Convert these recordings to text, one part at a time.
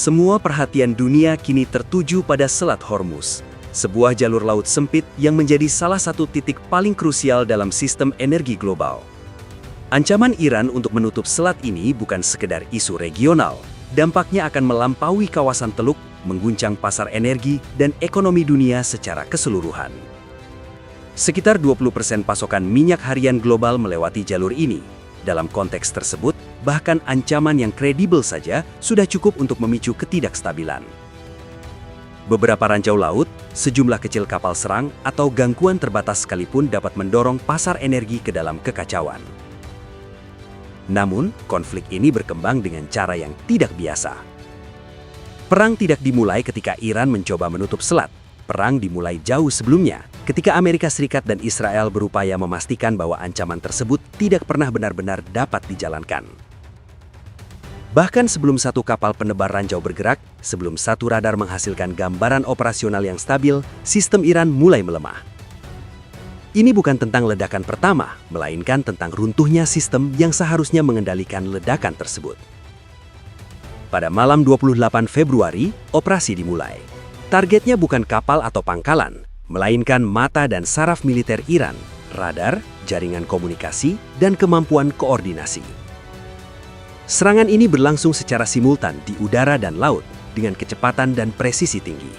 Semua perhatian dunia kini tertuju pada Selat Hormuz, sebuah jalur laut sempit yang menjadi salah satu titik paling krusial dalam sistem energi global. Ancaman Iran untuk menutup selat ini bukan sekedar isu regional, dampaknya akan melampaui kawasan Teluk, mengguncang pasar energi dan ekonomi dunia secara keseluruhan. Sekitar 20% pasokan minyak harian global melewati jalur ini. Dalam konteks tersebut, bahkan ancaman yang kredibel saja sudah cukup untuk memicu ketidakstabilan. Beberapa ranjau laut, sejumlah kecil kapal serang, atau gangguan terbatas sekalipun dapat mendorong pasar energi ke dalam kekacauan. Namun, konflik ini berkembang dengan cara yang tidak biasa. Perang tidak dimulai ketika Iran mencoba menutup selat. Perang dimulai jauh sebelumnya, ketika Amerika Serikat dan Israel berupaya memastikan bahwa ancaman tersebut tidak pernah benar-benar dapat dijalankan. Bahkan sebelum satu kapal penebar ranjau bergerak, sebelum satu radar menghasilkan gambaran operasional yang stabil, sistem Iran mulai melemah. Ini bukan tentang ledakan pertama, melainkan tentang runtuhnya sistem yang seharusnya mengendalikan ledakan tersebut. Pada malam 28 Februari, operasi dimulai. Targetnya bukan kapal atau pangkalan, melainkan mata dan saraf militer Iran, radar, jaringan komunikasi, dan kemampuan koordinasi. Serangan ini berlangsung secara simultan di udara dan laut dengan kecepatan dan presisi tinggi.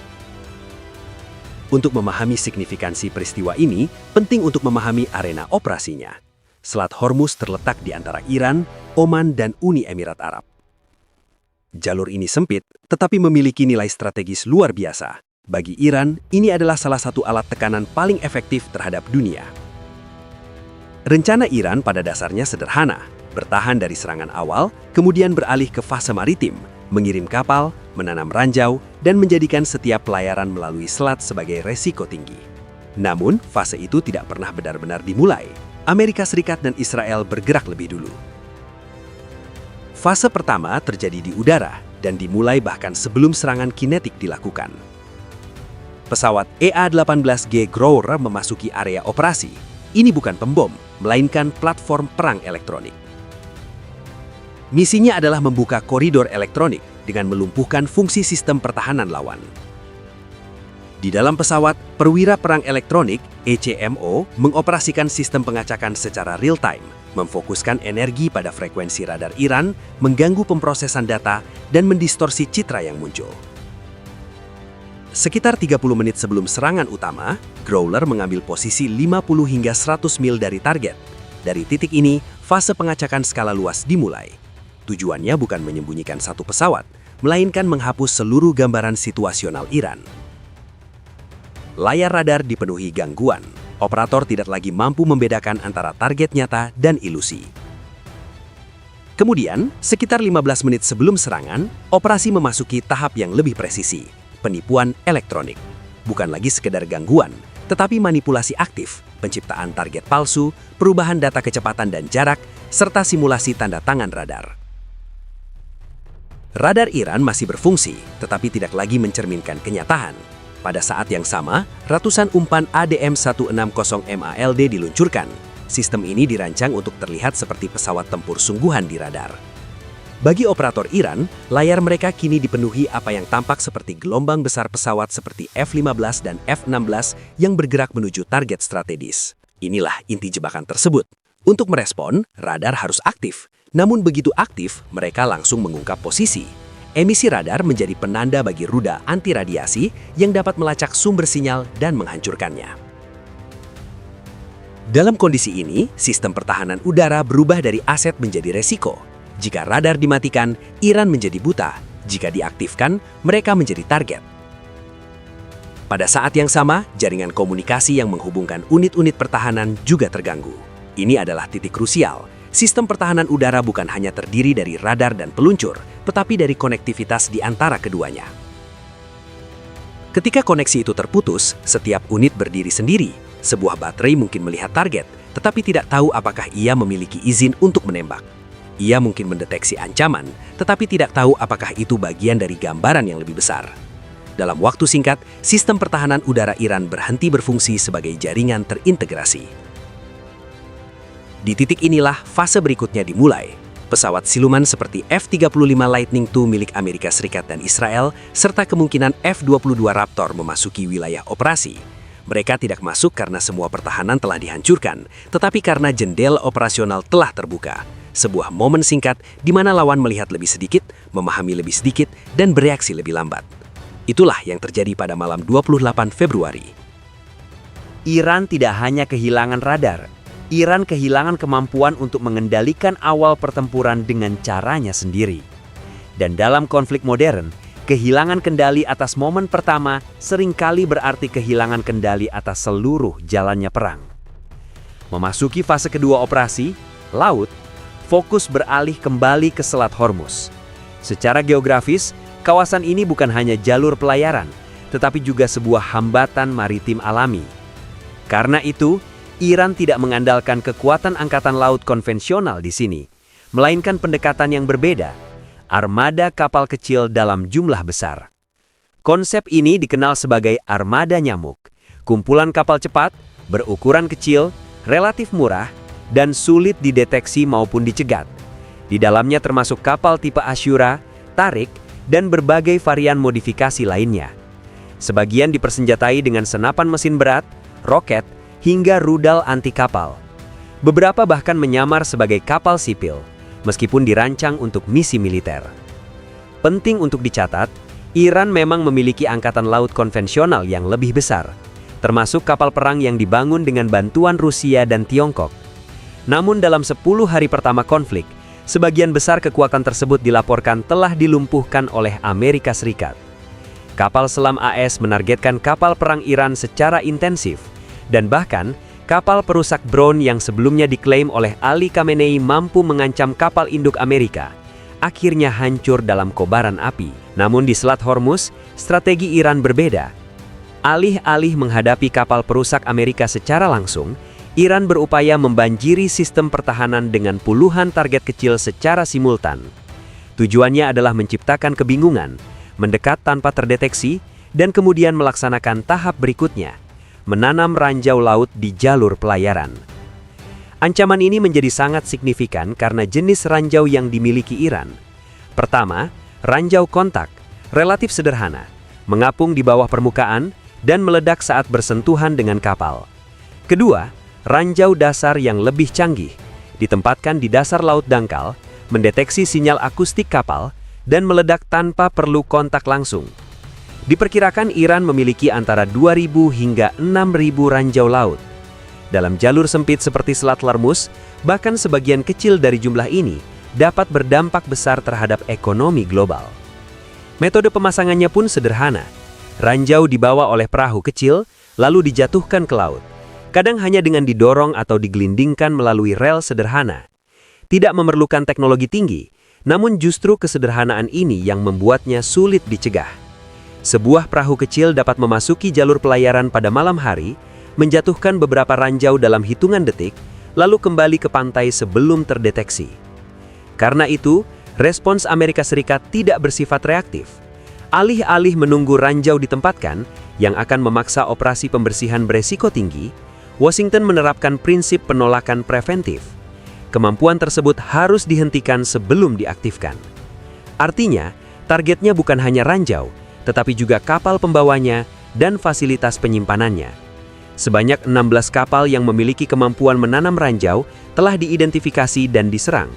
Untuk memahami signifikansi peristiwa ini, penting untuk memahami arena operasinya. Selat Hormuz terletak di antara Iran, Oman, dan Uni Emirat Arab. Jalur ini sempit, tetapi memiliki nilai strategis luar biasa. Bagi Iran, ini adalah salah satu alat tekanan paling efektif terhadap dunia. Rencana Iran pada dasarnya sederhana, bertahan dari serangan awal, kemudian beralih ke fase maritim, mengirim kapal, menanam ranjau, dan menjadikan setiap pelayaran melalui selat sebagai resiko tinggi. Namun, fase itu tidak pernah benar-benar dimulai. Amerika Serikat dan Israel bergerak lebih dulu. Fase pertama terjadi di udara dan dimulai bahkan sebelum serangan kinetik dilakukan. Pesawat EA-18G Growler memasuki area operasi. Ini bukan pembom, melainkan platform perang elektronik. Misinya adalah membuka koridor elektronik dengan melumpuhkan fungsi sistem pertahanan lawan. Di dalam pesawat, perwira perang elektronik (ECMO) mengoperasikan sistem pengacakan secara real-time, memfokuskan energi pada frekuensi radar Iran, mengganggu pemrosesan data, dan mendistorsi citra yang muncul. Sekitar 30 menit sebelum serangan utama, Growler mengambil posisi 50 hingga 100 mil dari target. Dari titik ini, fase pengacakan skala luas dimulai. Tujuannya bukan menyembunyikan satu pesawat, melainkan menghapus seluruh gambaran situasional Iran. Layar radar dipenuhi gangguan. Operator tidak lagi mampu membedakan antara target nyata dan ilusi. Kemudian, sekitar 15 menit sebelum serangan, operasi memasuki tahap yang lebih presisi, penipuan elektronik. Bukan lagi sekedar gangguan, tetapi manipulasi aktif, penciptaan target palsu, perubahan data kecepatan dan jarak, serta simulasi tanda tangan radar. Radar Iran masih berfungsi, tetapi tidak lagi mencerminkan kenyataan. Pada saat yang sama, ratusan umpan ADM-160 MALD diluncurkan. Sistem ini dirancang untuk terlihat seperti pesawat tempur sungguhan di radar. Bagi operator Iran, layar mereka kini dipenuhi apa yang tampak seperti gelombang besar pesawat seperti F-15 dan F-16 yang bergerak menuju target strategis. Inilah inti jebakan tersebut. Untuk merespon, radar harus aktif. Namun begitu aktif, mereka langsung mengungkap posisi. Emisi radar menjadi penanda bagi rudal anti radiasi yang dapat melacak sumber sinyal dan menghancurkannya. Dalam kondisi ini, sistem pertahanan udara berubah dari aset menjadi resiko. Jika radar dimatikan, Iran menjadi buta. Jika diaktifkan, mereka menjadi target. Pada saat yang sama, jaringan komunikasi yang menghubungkan unit-unit pertahanan juga terganggu. Ini adalah titik krusial. Sistem pertahanan udara bukan hanya terdiri dari radar dan peluncur, tetapi dari konektivitas di antara keduanya. Ketika koneksi itu terputus, setiap unit berdiri sendiri. Sebuah baterai mungkin melihat target, tetapi tidak tahu apakah ia memiliki izin untuk menembak. Ia mungkin mendeteksi ancaman, tetapi tidak tahu apakah itu bagian dari gambaran yang lebih besar. Dalam waktu singkat, sistem pertahanan udara Iran berhenti berfungsi sebagai jaringan terintegrasi. Di titik inilah fase berikutnya dimulai. pesawat siluman seperti F-35 Lightning II milik Amerika Serikat dan Israel, serta kemungkinan F-22 Raptor memasuki wilayah operasi. Mereka tidak masuk karena semua pertahanan telah dihancurkan, tetapi karena jendela operasional telah terbuka. Sebuah momen singkat di mana lawan melihat lebih sedikit, memahami lebih sedikit, dan bereaksi lebih lambat. Itulah yang terjadi pada malam 28 Februari. Iran tidak hanya kehilangan radar, Iran kehilangan kemampuan untuk mengendalikan awal pertempuran dengan caranya sendiri. Dan dalam konflik modern, kehilangan kendali atas momen pertama seringkali berarti kehilangan kendali atas seluruh jalannya perang. Memasuki fase kedua operasi, laut, fokus beralih kembali ke Selat Hormuz. Secara geografis, kawasan ini bukan hanya jalur pelayaran, tetapi juga sebuah hambatan maritim alami. Karena itu, Iran tidak mengandalkan kekuatan angkatan laut konvensional di sini, melainkan pendekatan yang berbeda, armada kapal kecil dalam jumlah besar. Konsep ini dikenal sebagai armada nyamuk, kumpulan kapal cepat, berukuran kecil, relatif murah, dan sulit dideteksi maupun dicegat. Di dalamnya termasuk kapal tipe Ashura, Tariq, dan berbagai varian modifikasi lainnya. Sebagian dipersenjatai dengan senapan mesin berat, roket, hingga rudal anti kapal. Beberapa bahkan menyamar sebagai kapal sipil, meskipun dirancang untuk misi militer. Penting untuk dicatat, Iran memang memiliki angkatan laut konvensional yang lebih besar, termasuk kapal perang yang dibangun dengan bantuan Rusia dan Tiongkok. Namun dalam 10 hari pertama konflik, sebagian besar kekuatan tersebut dilaporkan telah dilumpuhkan oleh Amerika Serikat. Kapal selam AS menargetkan kapal perang Iran secara intensif, dan bahkan kapal perusak drone yang sebelumnya diklaim oleh Ali Khamenei mampu mengancam kapal induk Amerika, akhirnya hancur dalam kobaran api. Namun di Selat Hormuz, strategi Iran berbeda. Alih-alih menghadapi kapal perusak Amerika secara langsung, Iran berupaya membanjiri sistem pertahanan dengan puluhan target kecil secara simultan. Tujuannya adalah menciptakan kebingungan, mendekat tanpa terdeteksi, dan kemudian melaksanakan tahap berikutnya, menanam ranjau laut di jalur pelayaran. Ancaman ini menjadi sangat signifikan karena jenis ranjau yang dimiliki Iran. Pertama, ranjau kontak, relatif sederhana, mengapung di bawah permukaan, dan meledak saat bersentuhan dengan kapal. Kedua, ranjau dasar yang lebih canggih, ditempatkan di dasar laut dangkal, mendeteksi sinyal akustik kapal, dan meledak tanpa perlu kontak langsung. Diperkirakan Iran memiliki antara 2.000 hingga 6.000 ranjau laut. Dalam jalur sempit seperti Selat Hormuz, bahkan sebagian kecil dari jumlah ini dapat berdampak besar terhadap ekonomi global. Metode pemasangannya pun sederhana. Ranjau dibawa oleh perahu kecil, lalu dijatuhkan ke laut. Kadang hanya dengan didorong atau digelindingkan melalui rel sederhana. Tidak memerlukan teknologi tinggi, namun justru kesederhanaan ini yang membuatnya sulit dicegah. Sebuah perahu kecil dapat memasuki jalur pelayaran pada malam hari, menjatuhkan beberapa ranjau dalam hitungan detik, lalu kembali ke pantai sebelum terdeteksi. Karena itu, respons Amerika Serikat tidak bersifat reaktif. Alih-alih menunggu ranjau ditempatkan, yang akan memaksa operasi pembersihan beresiko tinggi, Washington menerapkan prinsip penolakan preventif. Kemampuan tersebut harus dihentikan sebelum diaktifkan. Artinya, targetnya bukan hanya ranjau, tetapi juga kapal pembawanya dan fasilitas penyimpanannya. Sebanyak 16 kapal yang memiliki kemampuan menanam ranjau telah diidentifikasi dan diserang.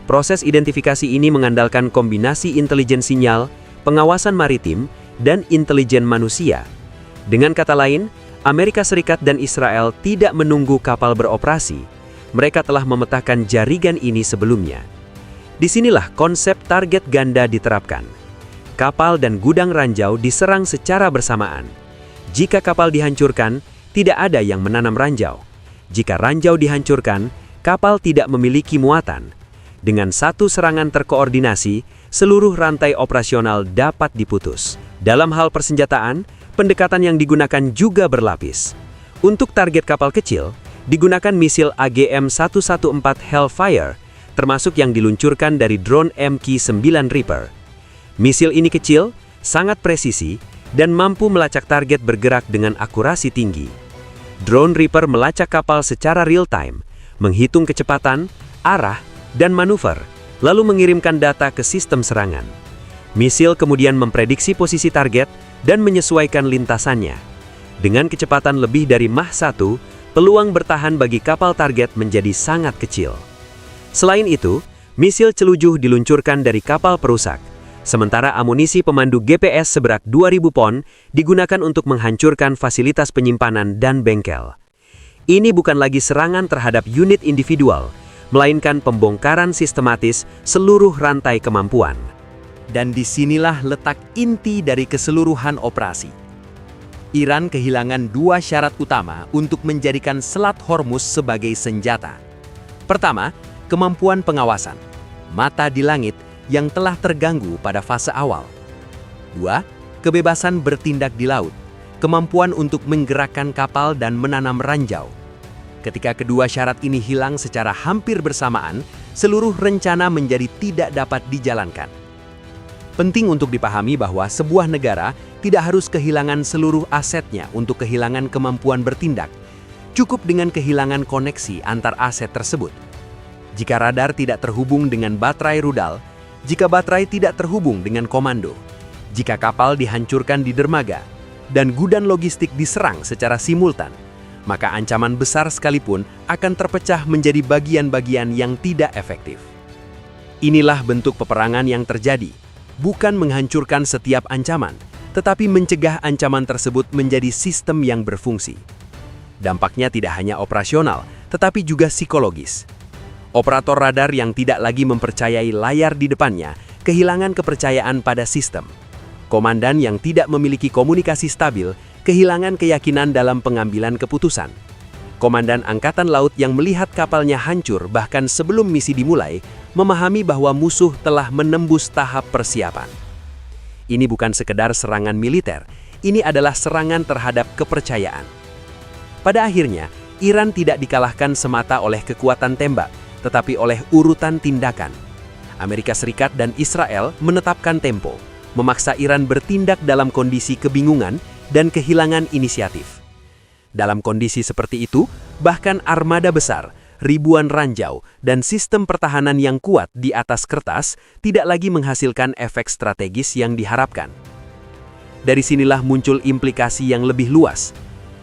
Proses identifikasi ini mengandalkan kombinasi intelijen sinyal, pengawasan maritim, dan intelijen manusia. Dengan kata lain, Amerika Serikat dan Israel tidak menunggu kapal beroperasi. Mereka telah memetakan jaringan ini sebelumnya. Disinilah konsep target ganda diterapkan. Kapal dan gudang ranjau diserang secara bersamaan. Jika kapal dihancurkan, tidak ada yang menanam ranjau. Jika ranjau dihancurkan, kapal tidak memiliki muatan. Dengan satu serangan terkoordinasi, seluruh rantai operasional dapat diputus. Dalam hal persenjataan, pendekatan yang digunakan juga berlapis. Untuk target kapal kecil, digunakan misil AGM-114 Hellfire, termasuk yang diluncurkan dari drone MQ-9 Reaper. Misil ini kecil, sangat presisi, dan mampu melacak target bergerak dengan akurasi tinggi. Drone Reaper melacak kapal secara real-time, menghitung kecepatan, arah, dan manuver, lalu mengirimkan data ke sistem serangan. Misil kemudian memprediksi posisi target dan menyesuaikan lintasannya. Dengan kecepatan lebih dari Mach 1, peluang bertahan bagi kapal target menjadi sangat kecil. Selain itu, misil celujuh diluncurkan dari kapal perusak, sementara amunisi pemandu GPS seberat 2.000 pon digunakan untuk menghancurkan fasilitas penyimpanan dan bengkel. Ini bukan lagi serangan terhadap unit individual, melainkan pembongkaran sistematis seluruh rantai kemampuan. Dan disinilah letak inti dari keseluruhan operasi. Iran kehilangan dua syarat utama untuk menjadikan Selat Hormuz sebagai senjata. Pertama, kemampuan pengawasan, mata di langit yang telah terganggu pada fase awal. Dua, kebebasan bertindak di laut, kemampuan untuk menggerakkan kapal dan menanam ranjau. Ketika kedua syarat ini hilang secara hampir bersamaan, seluruh rencana menjadi tidak dapat dijalankan. Penting untuk dipahami bahwa sebuah negara tidak harus kehilangan seluruh asetnya untuk kehilangan kemampuan bertindak. Cukup dengan kehilangan koneksi antar aset tersebut. Jika radar tidak terhubung dengan baterai rudal, jika baterai tidak terhubung dengan komando, jika kapal dihancurkan di dermaga, dan gudang logistik diserang secara simultan, maka ancaman besar sekalipun akan terpecah menjadi bagian-bagian yang tidak efektif. Inilah bentuk peperangan yang terjadi, bukan menghancurkan setiap ancaman, tetapi mencegah ancaman tersebut menjadi sistem yang berfungsi. Dampaknya tidak hanya operasional, tetapi juga psikologis. Operator radar yang tidak lagi mempercayai layar di depannya, kehilangan kepercayaan pada sistem. Komandan yang tidak memiliki komunikasi stabil, kehilangan keyakinan dalam pengambilan keputusan. Komandan Angkatan Laut yang melihat kapalnya hancur bahkan sebelum misi dimulai, memahami bahwa musuh telah menembus tahap persiapan. Ini bukan sekedar serangan militer, ini adalah serangan terhadap kepercayaan. Pada akhirnya, Iran tidak dikalahkan semata oleh kekuatan tembak, tetapi oleh urutan tindakan. Amerika Serikat dan Israel menetapkan tempo, memaksa Iran bertindak dalam kondisi kebingungan dan kehilangan inisiatif. Dalam kondisi seperti itu, bahkan armada besar, ribuan ranjau, dan sistem pertahanan yang kuat di atas kertas tidak lagi menghasilkan efek strategis yang diharapkan. Dari sinilah muncul implikasi yang lebih luas.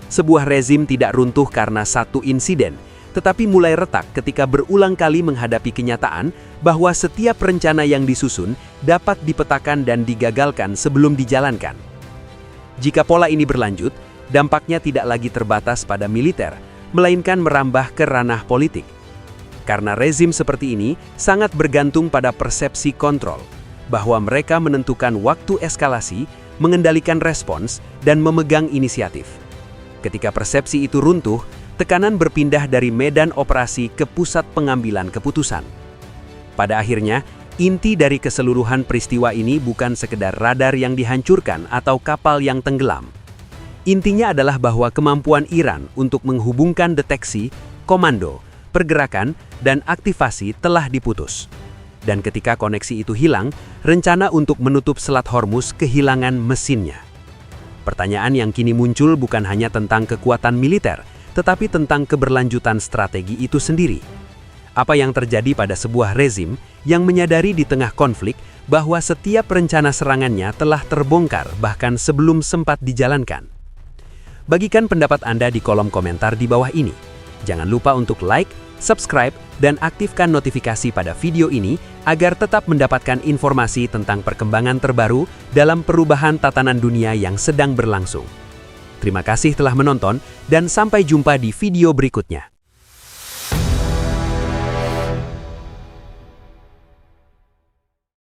Sebuah rezim tidak runtuh karena satu insiden, tetapi mulai retak ketika berulang kali menghadapi kenyataan bahwa setiap rencana yang disusun dapat dipetakan dan digagalkan sebelum dijalankan. Jika pola ini berlanjut, dampaknya tidak lagi terbatas pada militer, melainkan merambah ke ranah politik. Karena rezim seperti ini sangat bergantung pada persepsi kontrol, bahwa mereka menentukan waktu eskalasi, mengendalikan respons, dan memegang inisiatif. Ketika persepsi itu runtuh, tekanan berpindah dari medan operasi ke pusat pengambilan keputusan. Pada akhirnya, inti dari keseluruhan peristiwa ini bukan sekedar radar yang dihancurkan atau kapal yang tenggelam. Intinya adalah bahwa kemampuan Iran untuk menghubungkan deteksi, komando, pergerakan, dan aktivasi telah diputus. Dan ketika koneksi itu hilang, rencana untuk menutup Selat Hormuz kehilangan mesinnya. Pertanyaan yang kini muncul bukan hanya tentang kekuatan militer, tetapi tentang keberlanjutan strategi itu sendiri. Apa yang terjadi pada sebuah rezim yang menyadari di tengah konflik bahwa setiap rencana serangannya telah terbongkar bahkan sebelum sempat dijalankan? Bagikan pendapat Anda di kolom komentar di bawah ini. Jangan lupa untuk like, subscribe, dan aktifkan notifikasi pada video ini agar tetap mendapatkan informasi tentang perkembangan terbaru dalam perubahan tatanan dunia yang sedang berlangsung. Terima kasih telah menonton dan sampai jumpa di video berikutnya.